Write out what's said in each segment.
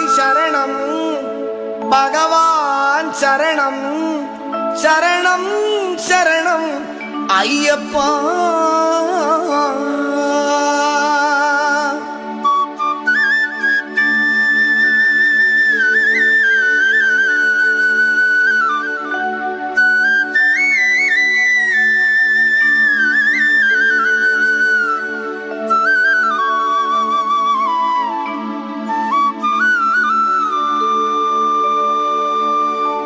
பகவதி சரணம் பகவான் சரணம் சரணம் சரணம் ஐயப்பா.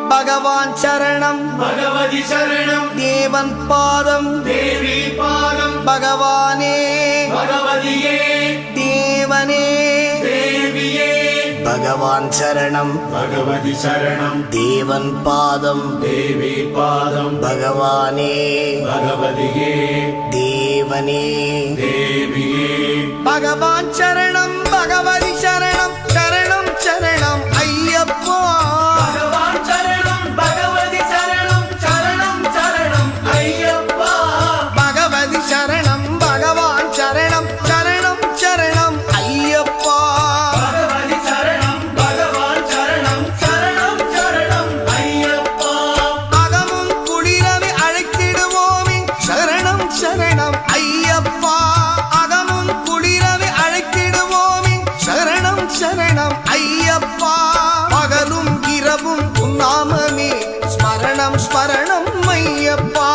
பகவான் சரணம் பகவதி சரணம் தேவன் பாதம் தேவி பாதம் பகவானே பகவதியே தேவனே தேவியே பகவான் சரணம் பகவதி சரணம் தேவன் பாதம் தேவி பாதம் பகவானே பகவதியே தேவனே தேவியே பகவான் சரணம் பகவதி சரணம் சரணம் சரணம் ஐயப்பா. பகவான் சரணம் பகவதி சரணம் சரணம் சரணம் ஐயப்பா. பகவதி சரணம் பகவான் சரணம் சரணம் சரணம் ஐயப்பா. பகவதி சரணம் பகவான் சரணம் சரணம் சரணம் ஐயப்பா. அகமும் குளிரவே அழைத்திடுவோமே சரணம் சரணம் ஐயப்பா. அகமும் குளிரவே அழைத்திடுவோமே சரணம் சரணம் ஐயப்பா. பகலும் இரவும் உன்னாமமே ஸ்மரணம் ஸ்மரணம் ஐயப்பா.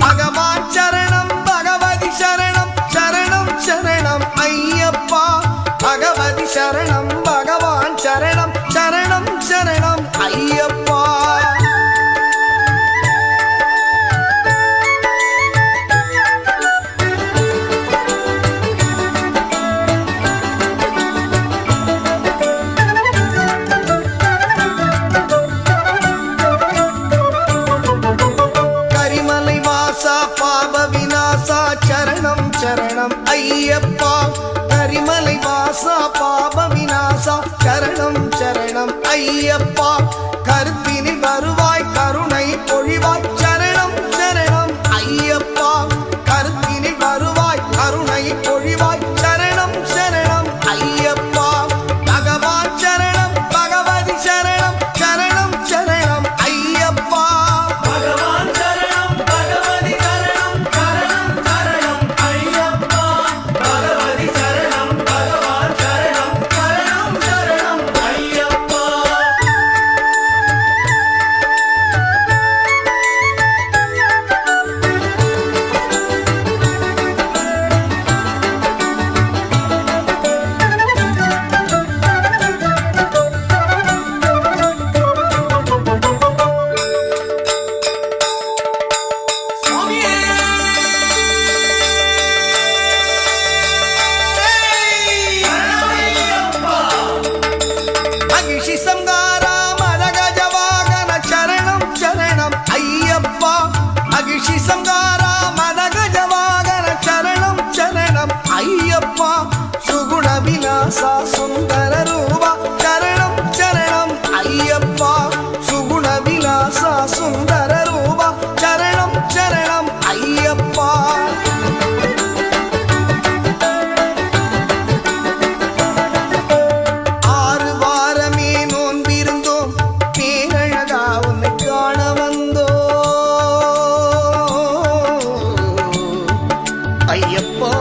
பகவான் சரணம் பகவதி சரணம் சரணம் சரணம் ஐயப்பா. பகவதி சரணம் பகவான் சரணம் சரணம் சரணம் ஐயப்பா. கரிமலை வாசா பாப விநாசா சரணம் சரணம் ஐயப்பா. கரிமலை வாசா பாப விநாசா சரணம் சரணம் ஐயப்பா. கருத்தினில் வருவாய் கருணை பொழிவாய் சரணம் சரணம் ஐயப்பா. கருத்தினில் வருவாய் கருணை பொழிவாய் சரணம் சரணம் ஐயப்பா. பகவான் சரணம் பகவதி சரணம் சரணம் சரணம் ஐயப்பா. பகவான் சரணம் பகவதி சரணம் சரணம் சரணம் ஐயப்பா. பகவதி சரணம் பகவான் சரணம் சரணம் சரணம் ஐயப்பா. சுவாமியே சரணமையப்பா. மகிஷி சங்காரா மதகஜ வாகன சரணம் சரணம் ஐயப்பா. மகிஷி சங்காரா மதகஜ வாகன சரணம் சரணம் ஐயப்பா. சுகுண விலாசா சுந்தர ரூபா சரணம் சரணம் ஐயப்பா. சுகுண விலாசா சுந்தர ரூபா சரணம் சரணம் ஐயப்பா. ஆறு வாரமே நோன்பிருந்தோம் பேரழகா உன்னை காண வந்தோ ஐயப்பா.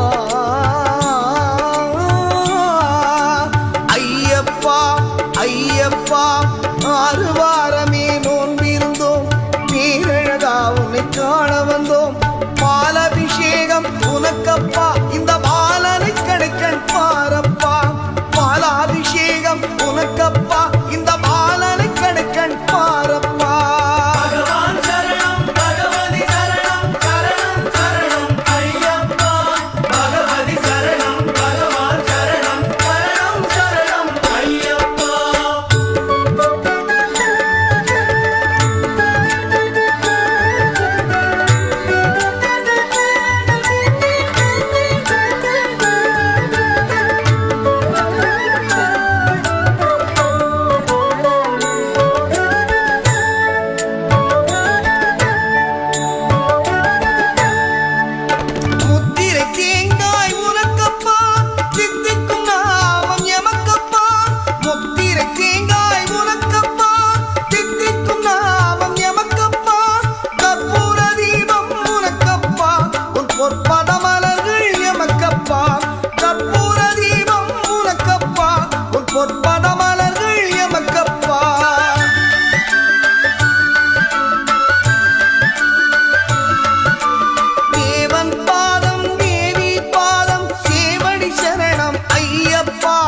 நாதமப்பா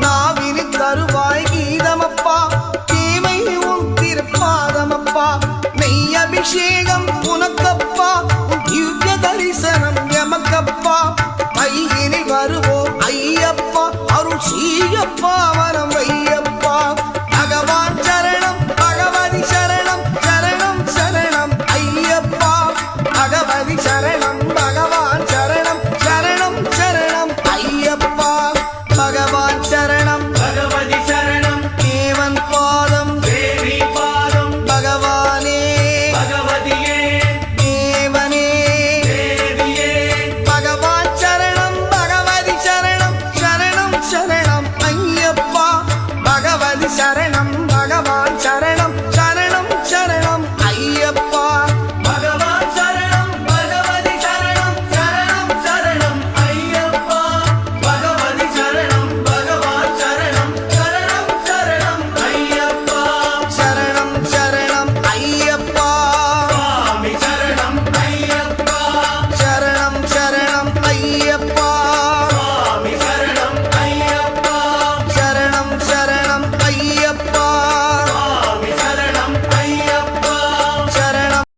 நாவினில் தருவாய் கீதமப்பா தீமை உன் திருப்பாதமப்பா நெய் அபிஷேகம் உனக்கப்பா உன் திவ்ய தரிசனம் எமக்கப்பா கையினில் வருவோம் ஐயப்பா அருள் சீயப்பா வரம் வையப்பா பகவான் சரணம் பகவதி சரணம் சரணம் சரணம் ஐயப்பா பகவதி சரணம் பகவான் சரணம் சரணம் சரணம் ஐயப்பா பகவான் சரணம்